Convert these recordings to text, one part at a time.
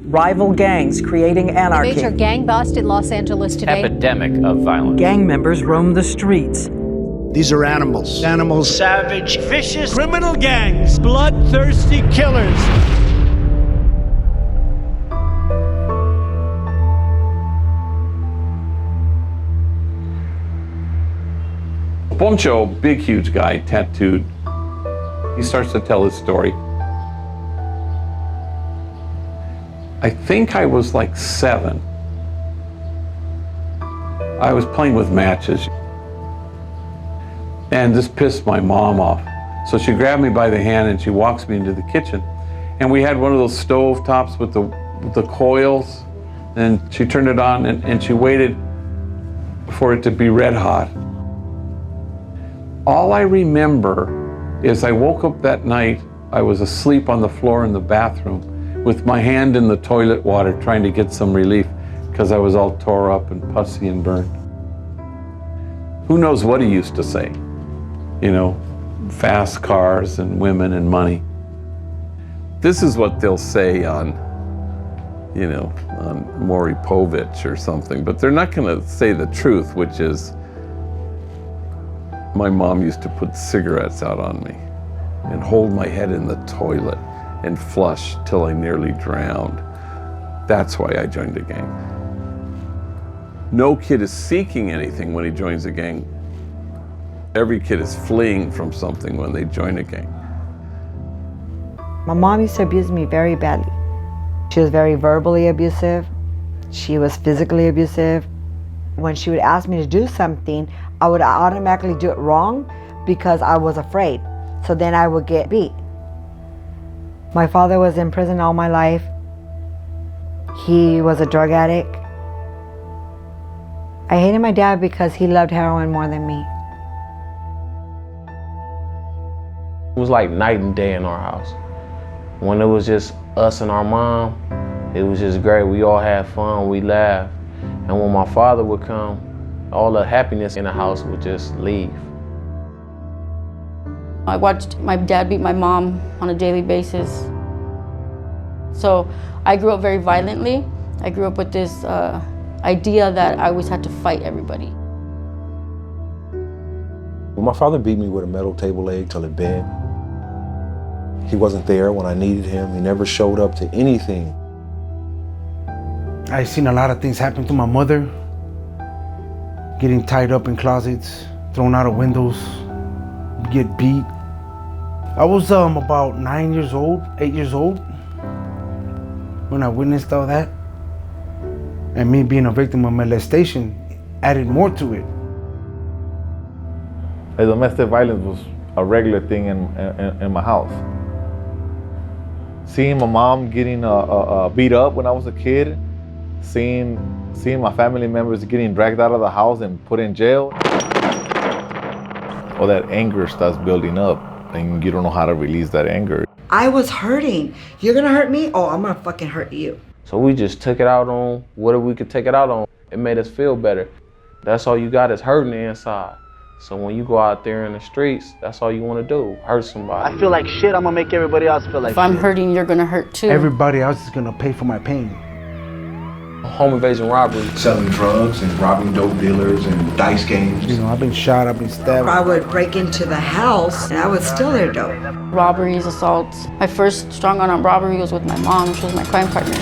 Rival gangs creating anarchy. Major gang bust in Los Angeles today. Epidemic of violence. Gang members roam the streets. These are animals. Animals. Savage, vicious, criminal gangs. Bloodthirsty killers. Poncho, big, huge guy, tattooed. He starts to tell his story. I think I was like 7. I was playing with matches. And this pissed my mom off. So she grabbed me by the hand and she walks me into the kitchen. And we had one of those stove tops with the coils. And she turned it on and she waited for it to be red hot. All I remember is I woke up that night, I was asleep on the floor in the bathroom with my hand in the toilet water trying to get some relief because I was all tore up and pussy and burned. Who knows what he used to say? You know, fast cars and women and money. This is what they'll say on, you know, on Maury Povich or something, but they're not gonna say the truth, which is, my mom used to put cigarettes out on me and hold my head in the toilet and flush till I nearly drowned. That's why I joined a gang. No kid is seeking anything when he joins a gang. Every kid is fleeing from something when they join a gang. My mom used to abuse me very badly. She was very verbally abusive. She was physically abusive. When she would ask me to do something, I would automatically do it wrong because I was afraid. So then I would get beat. My father was in prison all my life. He was a drug addict. I hated my dad because he loved heroin more than me. It was like night and day in our house. When it was just us and our mom, it was just great. We all had fun, we laughed. And when my father would come, all the happiness in the house would just leave. I watched my dad beat my mom on a daily basis. So I grew up very violently. I grew up with this idea that I always had to fight everybody. When my father beat me with a metal table leg till it bent, he wasn't there when I needed him. He never showed up to anything. I've seen a lot of things happen to my mother. Getting tied up in closets, thrown out of windows, get beat. I was about 8 years old, when I witnessed all that. And me being a victim of molestation added more to it. Domestic violence was a regular thing in my house. Seeing my mom getting beat up when I was a kid, seeing my family members getting dragged out of the house and put in jail, all that anger starts building up and you don't know how to release that anger. I was hurting. You're gonna hurt me? Oh, I'm gonna fucking hurt you. So we just took it out on whatever we could take it out on. It made us feel better. That's all you got is hurting inside. So when you go out there in the streets, that's all you want to do, hurt somebody. I feel like shit, I'm gonna make everybody else feel like shit. If I'm hurting, you're gonna hurt too. Everybody else is gonna pay for my pain. Home invasion robbery. Selling drugs and robbing dope dealers and dice games. You know, I've been shot, I've been stabbed. I would break into the house and I would steal their dope. Robberies, assaults. My first strong arm robbery was with my mom. She was my crime partner.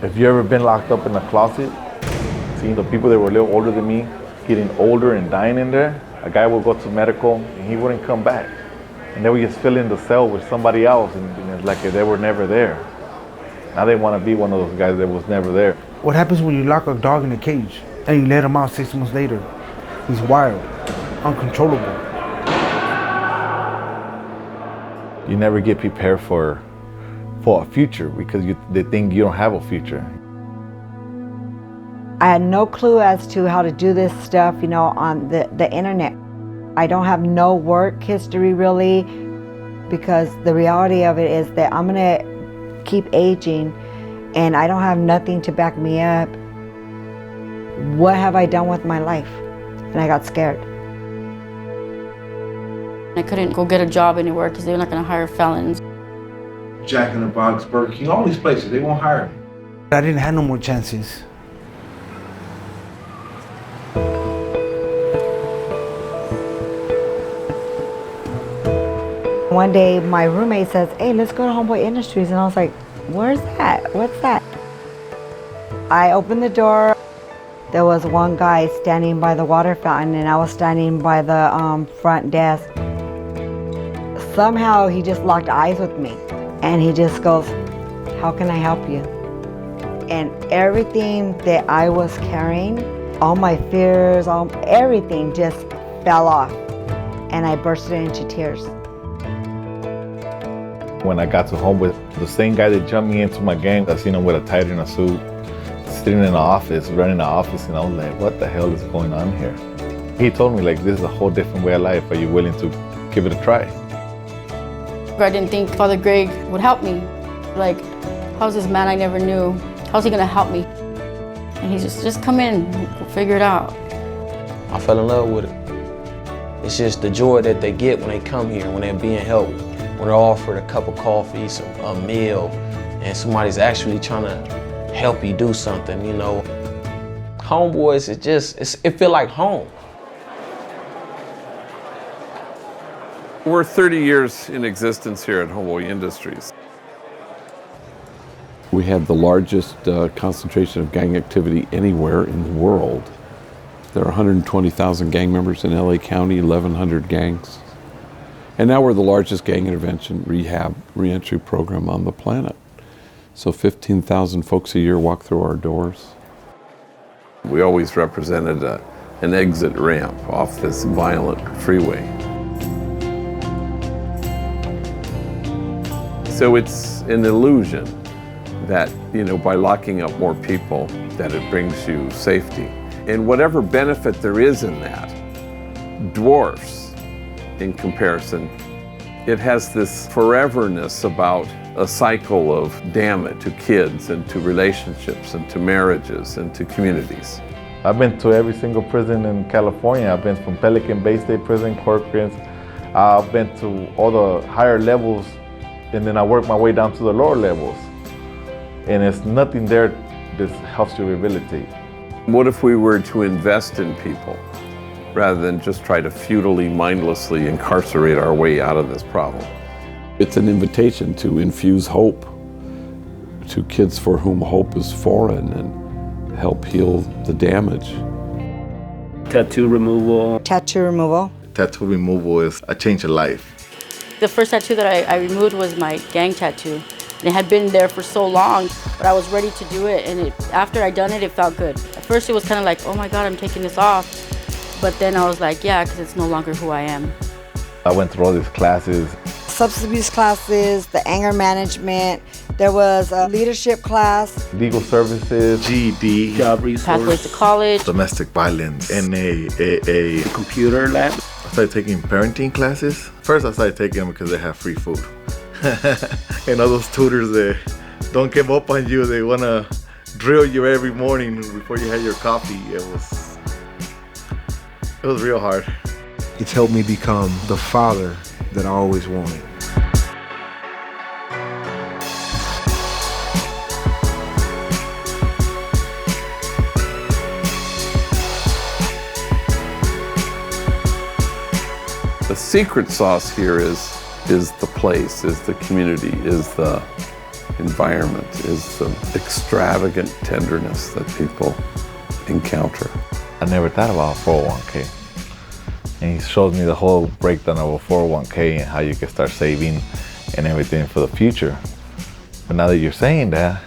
If you ever been locked up in a closet, seeing the people that were a little older than me getting older and dying in there, a guy would go to medical and he wouldn't come back. And they would just fill in the cell with somebody else and it's like they were never there. Now they want to be one of those guys that was never there. What happens when you lock a dog in a cage and you let him out 6 months later? He's wild, uncontrollable. You never get prepared for a future because they think you don't have a future. I had no clue as to how to do this stuff, you know, on the internet. I don't have no work history really, because the reality of it is that I'm gonna keep aging and I don't have nothing to back me up. What have I done with my life? And I got scared. I couldn't go get a job anywhere because they were not going to hire felons. Jack in the Box, Burger King, all these places, they won't hire me. I didn't have no more chances. One day, my roommate says, hey, let's go to Homeboy Industries. And I was like, where's that? What's that? I opened the door. There was one guy standing by the water fountain, and I was standing by the front desk. Somehow, he just locked eyes with me. And he just goes, how can I help you? And everything that I was carrying, all my fears, everything just fell off. And I bursted into tears. When I got to Homeboy, the same guy that jumped me into my gang, I seen him with a tighter in a suit, sitting in the office, running the office, and I was like, what the hell is going on here? He told me, like, this is a whole different way of life. Are you willing to give it a try? I didn't think Father Greg would help me. Like, how's this man I never knew? How's he gonna help me? And he's just come in, we'll figure it out. I fell in love with it. It's just the joy that they get when they come here, when they're being helped, when they're offered a cup of coffee, a meal, and somebody's actually trying to help you do something, you know. Homeboys, it feel like home. We're 30 years in existence here at Homeboy Industries. We had the largest concentration of gang activity anywhere in the world. There are 120,000 gang members in LA County, 1,100 gangs. And now we're the largest gang intervention rehab reentry program on the planet. So 15,000 folks a year walk through our doors. We always represented an exit ramp off this violent freeway. So it's an illusion that, you know, by locking up more people, that it brings you safety. And whatever benefit there is in that dwarfs, in comparison, it has this foreverness about a cycle of damage to kids and to relationships and to marriages and to communities. I've been to every single prison in California. I've been from Pelican Bay State Prison, Corcoran's. I've been to all the higher levels, and then I worked my way down to the lower levels. And it's nothing there that helps you rehabilitate. What if we were to invest in people rather than just try to futilely, mindlessly incarcerate our way out of this problem? It's an invitation to infuse hope to kids for whom hope is foreign and help heal the damage. Tattoo removal. Tattoo removal. Tattoo removal is a change of life. The first tattoo that I removed was my gang tattoo. And it had been there for so long, but I was ready to do it. And after I done it, it felt good. At first it was kind of like, oh my God, I'm taking this off. But then I was like, yeah, because it's no longer who I am. I went through all these classes. Substance abuse classes, the anger management. There was a leadership class. Legal services, GED, Job resource. Pathways to college. domestic violence, NA, AA. Computer lab. I started taking parenting classes. First I started taking them because they have free food. And all those tutors, they don't give up on you. They want to drill you every morning before you had your coffee. It was real hard. It's helped me become the father that I always wanted. The secret sauce here is the place, is the community, is the environment, is the extravagant tenderness that people encounter. I never thought about a 401k. And he showed me the whole breakdown of a 401k and how you can start saving and everything for the future. But now that you're saying that,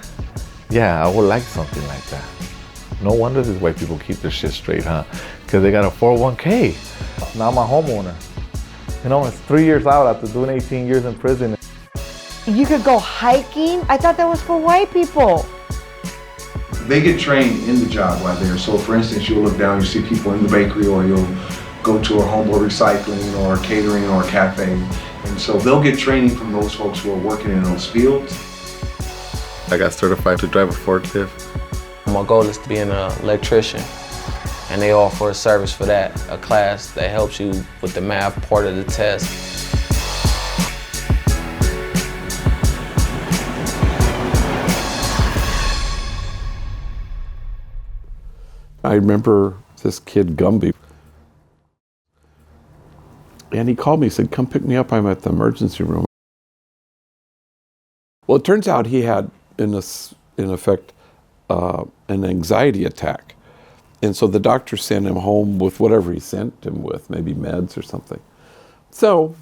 yeah, I would like something like that. No wonder these white people keep their shit straight, huh? Because they got a 401k. Now I'm a homeowner. You know, it's 3 years out after doing 18 years in prison. You could go hiking? I thought that was for white people. They get trained in the job while they're. So for instance, you'll look down, you see people in the bakery, or you'll go to a Homeboy recycling or catering or a cafe. And so they'll get training from those folks who are working in those fields. I got certified to drive a forklift. My goal is to be an electrician. And they offer a service for that, a class that helps you with the math part of the test. I remember this kid, Gumby, and he called me, he said, come pick me up, I'm at the emergency room. Well, it turns out he had, in effect, an anxiety attack. And so the doctor sent him home with whatever he sent him with, maybe meds or something. So,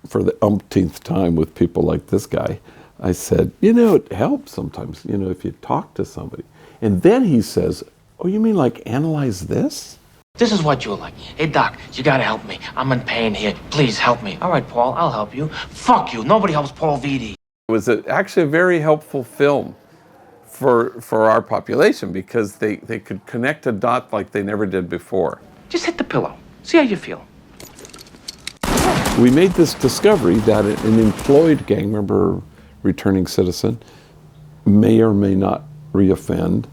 for the umpteenth time with people like this guy, I said, you know, it helps sometimes, you know, if you talk to somebody. And then he says, oh, you mean like analyze this? This is what you're like. Hey, Doc, you gotta help me. I'm in pain here. Please help me. All right, Paul, I'll help you. Fuck you. Nobody helps Paul Vitti. It was actually a very helpful film for our population because they could connect a dot like they never did before. Just hit the pillow. See how you feel. We made this discovery that an employed gang member, returning citizen, may or may not reoffend,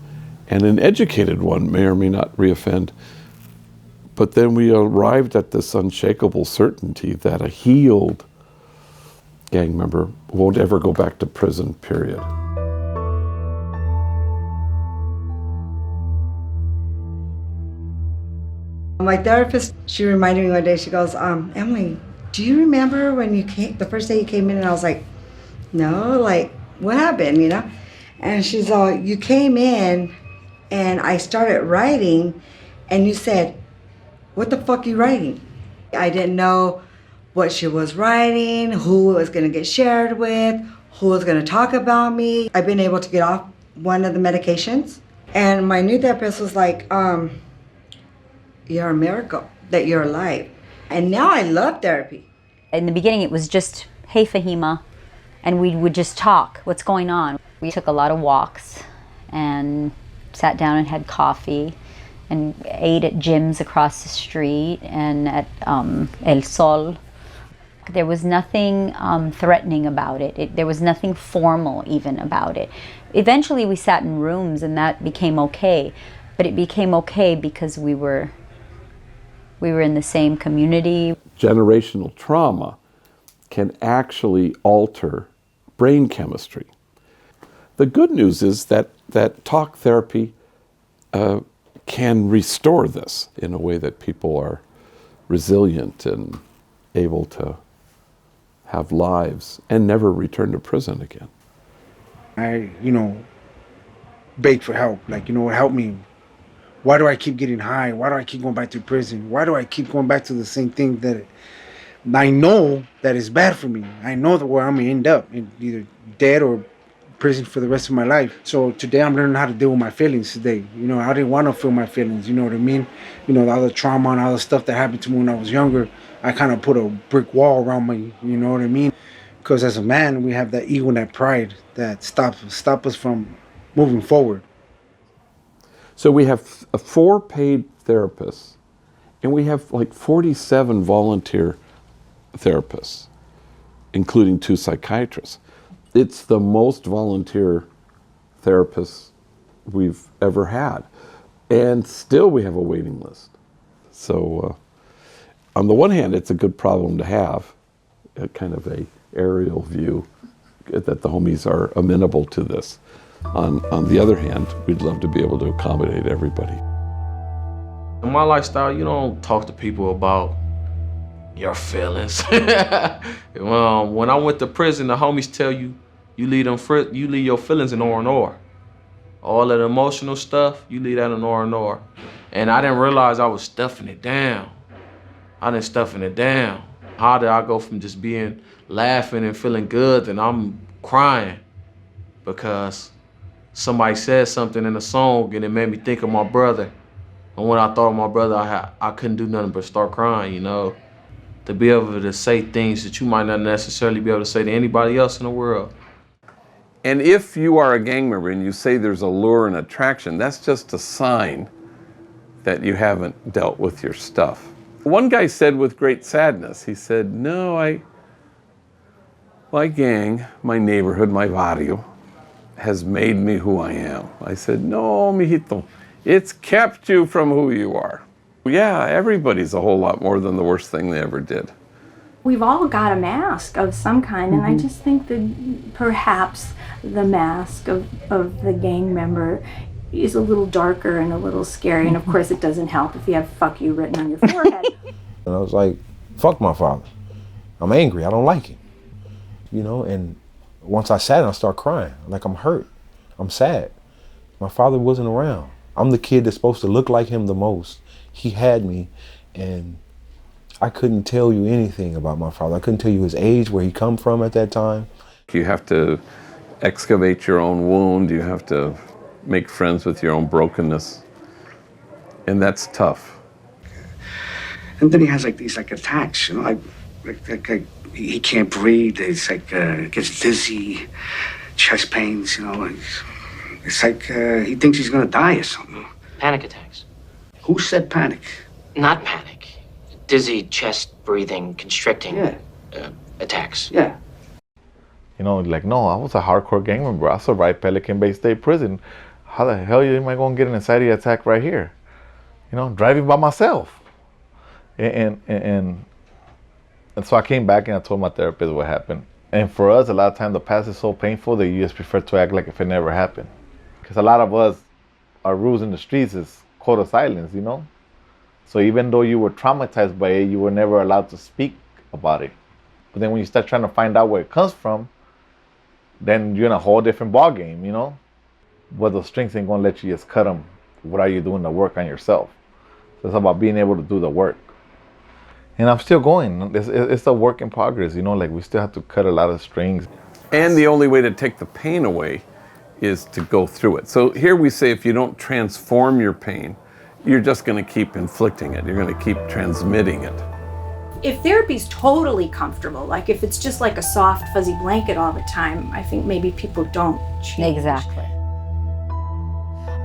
and an educated one may or may not reoffend. But then we arrived at this unshakable certainty that a healed gang member won't ever go back to prison, period. My therapist, she reminded me one day, she goes, Emily, do you remember when you came, the first day you came in? And I was like, no, like, what happened, you know? And she's all, you came in and I started writing and you said, what the fuck are you writing? I didn't know what she was writing, who it was gonna get shared with, who was gonna talk about me. I've been able to get off one of the medications. And my new therapist was like, you're a miracle that you're alive. And now I love therapy. In the beginning, it was just, hey, Fahima, and we would just talk, what's going on? We took a lot of walks and sat down and had coffee and ate at gyms across the street and at El Sol. There was nothing threatening about it. There was nothing formal even about it. Eventually we sat in rooms and that became okay, but it became okay because we were in the same community. Generational trauma can actually alter brain chemistry. The good news is that talk therapy can restore this in a way that people are resilient and able to have lives and never return to prison again. I, begged for help. Like, help me. Why do I keep getting high? Why do I keep going back to prison? Why do I keep going back to the same thing that I know that is bad for me? I know that where I'm gonna end up, in either dead or prison for the rest of my life. So today I'm learning how to deal with my feelings today. I didn't want to feel my feelings, you know what I mean? All the trauma and all the stuff that happened to me when I was younger, I kind of put a brick wall around me, you know what I mean? Because as a man, we have that ego and that pride that stop us from moving forward. So we have 4 paid therapists, and we have like 47 volunteer therapists, including 2 psychiatrists. It's the most volunteer therapists we've ever had. And still we have a waiting list. So on the one hand, it's a good problem to have, a kind of a aerial view that the homies are amenable to this. On the other hand, we'd love to be able to accommodate everybody. In my lifestyle, you don't talk to people about your feelings. When I went to prison, the homies tell you, you leave your feelings in R&R. All of the emotional stuff, you leave that in R&R. And I didn't realize I was stuffing it down. How did I go from just being laughing and feeling good and I'm crying because somebody said something in a song and it made me think of my brother. And when I thought of my brother, I couldn't do nothing but start crying, To be able to say things that you might not necessarily be able to say to anybody else in the world. And if you are a gang member and you say there's a lure and attraction, that's just a sign that you haven't dealt with your stuff. One guy said with great sadness, he said, no, my gang, my neighborhood, my barrio, has made me who I am. I said, no, mijito, It's kept you from who you are. Yeah, everybody's a whole lot more than the worst thing they ever did. We've all got a mask of some kind, and I just think that perhaps the mask of the gang member is a little darker and a little scary, and of course it doesn't help if you have "fuck you" written on your forehead. And I was like, fuck my father. I'm angry, I don't like him. You know, and once I sat and I started crying, like I'm hurt, I'm sad. My father wasn't around. I'm the kid that's supposed to look like him the most. He had me, and I couldn't tell you anything about my father. I couldn't tell you his age, where he come from at that time. You have to excavate your own wound. You have to make friends with your own brokenness. And that's tough. And then he has like these attacks, you know, like he can't breathe. It's like gets dizzy, chest pains, you know. It's like he thinks he's gonna die or something. Panic attacks. Who said panic? Not panic. Dizzy, chest breathing, constricting attacks. Yeah. You know, like, no, I was a hardcore gang member. I survived Pelican Bay State Prison. How the hell am I going to get an anxiety attack right here? You know, driving by myself. And so I came back and I told my therapist what happened. And for us, a lot of times the past is so painful that you just prefer to act like if it never happened. Because a lot of us, our rules in the streets is code of silence, you know? So even though you were traumatized by it, you were never allowed to speak about it. But then when you start trying to find out where it comes from, then you're in a whole different ball game, you know? But those strings ain't gonna let you just cut them. What are you doing the work on yourself? So it's about being able to do the work. And I'm still going. It's a work in progress, you know? Like, we still have to cut a lot of strings. And the only way to take the pain away is to go through it. So here we say if you don't transform your pain, you're just going to keep inflicting it. You're going to keep transmitting it. If therapy's totally comfortable, like if it's just like a soft, fuzzy blanket all the time, I think maybe people don't change. Exactly.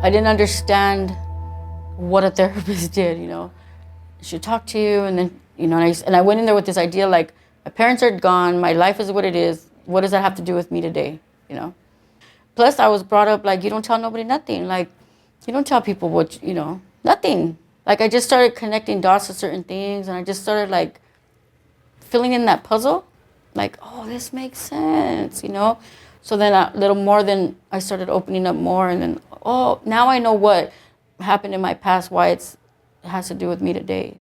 I didn't understand what a therapist did, you know. She would talk to you, and then, you know, and I went in there with this idea like, my parents are gone, my life is what it is, what does that have to do with me today, you know? Plus, I was brought up like, you don't tell nobody nothing. Like, you don't tell people what, you know, nothing. Like, I just started connecting dots to certain things, and I just started like filling in that puzzle. Like, oh, this makes sense, you know? So then a little more, then I started opening up more, and then, oh, now I know what happened in my past, why it has to do with me today.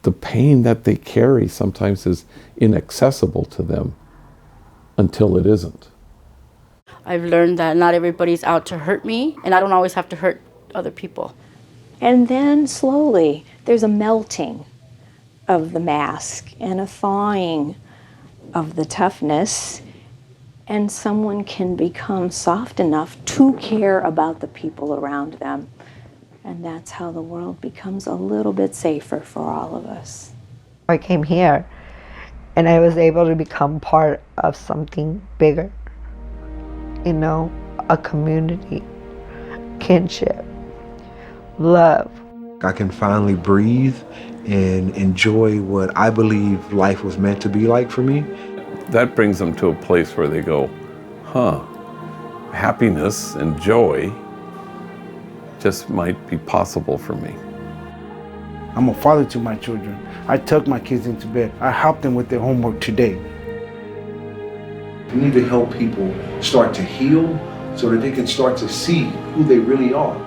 The pain that they carry sometimes is inaccessible to them until it isn't. I've learned that not everybody's out to hurt me, and I don't always have to hurt other people. And then slowly, there's a melting of the mask and a thawing of the toughness, and someone can become soft enough to care about the people around them. And that's how the world becomes a little bit safer for all of us. I came here and I was able to become part of something bigger, you know, a community, kinship, love. I can finally breathe and enjoy what I believe life was meant to be like for me. That brings them to a place where they go, huh, happiness and joy just might be possible for me. I'm a father to my children. I tuck my kids into bed. I help them with their homework today. We need to help people start to heal so that they can start to see who they really are.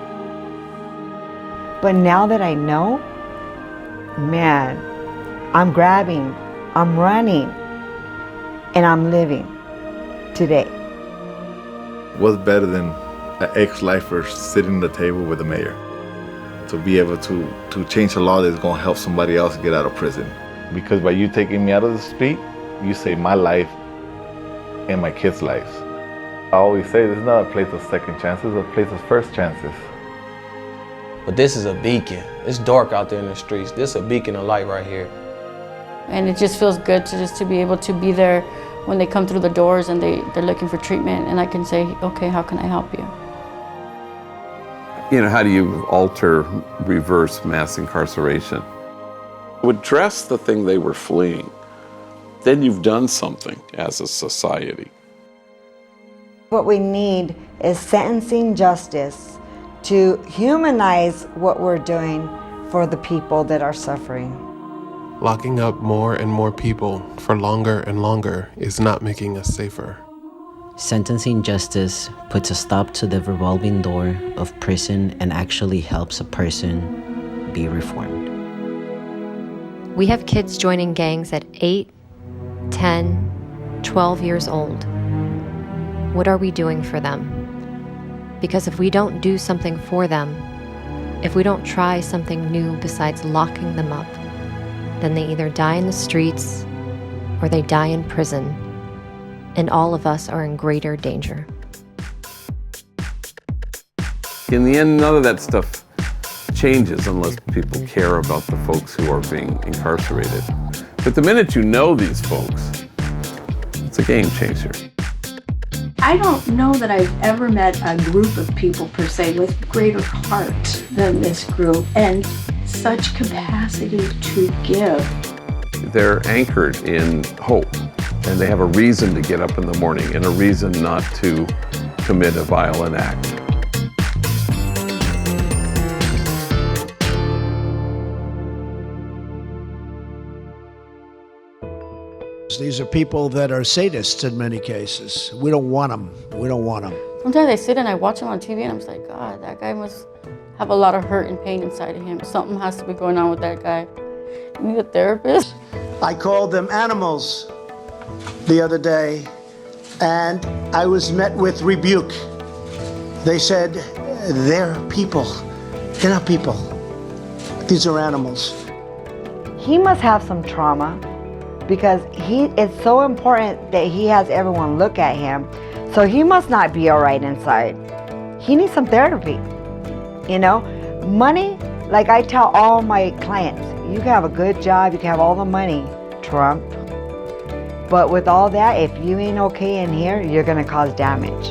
But now that I know, man, I'm grabbing, I'm running, and I'm living today. What's better than an ex-lifer sitting at the table with the mayor to be able to change a law that's going to help somebody else get out of prison? Because by you taking me out of the street, you save my life and my kids' lives. I always say this is not a place of second chances, it's a place of first chances. But this is a beacon. It's dark out there in the streets. This is a beacon of light right here. And it just feels good to be able to be there when they come through the doors and they're looking for treatment, and I can say, okay, how can I help you? You know, how do you alter, reverse mass incarceration? Address the thing they were fleeing. Then you've done something as a society. What we need is sentencing justice to humanize what we're doing for the people that are suffering. Locking up more and more people for longer and longer is not making us safer. Sentencing justice puts a stop to the revolving door of prison and actually helps a person be reformed. We have kids joining gangs at 8, 10, 12 years old. What are we doing for them? Because if we don't do something for them, if we don't try something new besides locking them up, then they either die in the streets or they die in prison, and all of us are in greater danger. In the end, none of that stuff changes unless people care about the folks who are being incarcerated. But the minute you know these folks, it's a game changer. I don't know that I've ever met a group of people per se with greater heart than this group and such capacity to give. They're anchored in hope, and they have a reason to get up in the morning and a reason not to commit a violent act. These are people that are sadists in many cases. We don't want them. We don't want them. Sometimes I sit and I watch him on TV and I'm just like, God, that guy must have a lot of hurt and pain inside of him. Something has to be going on with that guy. You need a therapist? I called them animals the other day, and I was met with rebuke. They said, they're people. They're not people. These are animals. He must have some trauma, because it's so important that he has everyone look at him. So he must not be all right inside. He needs some therapy. You know, money, like I tell all my clients, you can have a good job, you can have all the money, Trump. But with all that, if you ain't okay in here, you're gonna cause damage.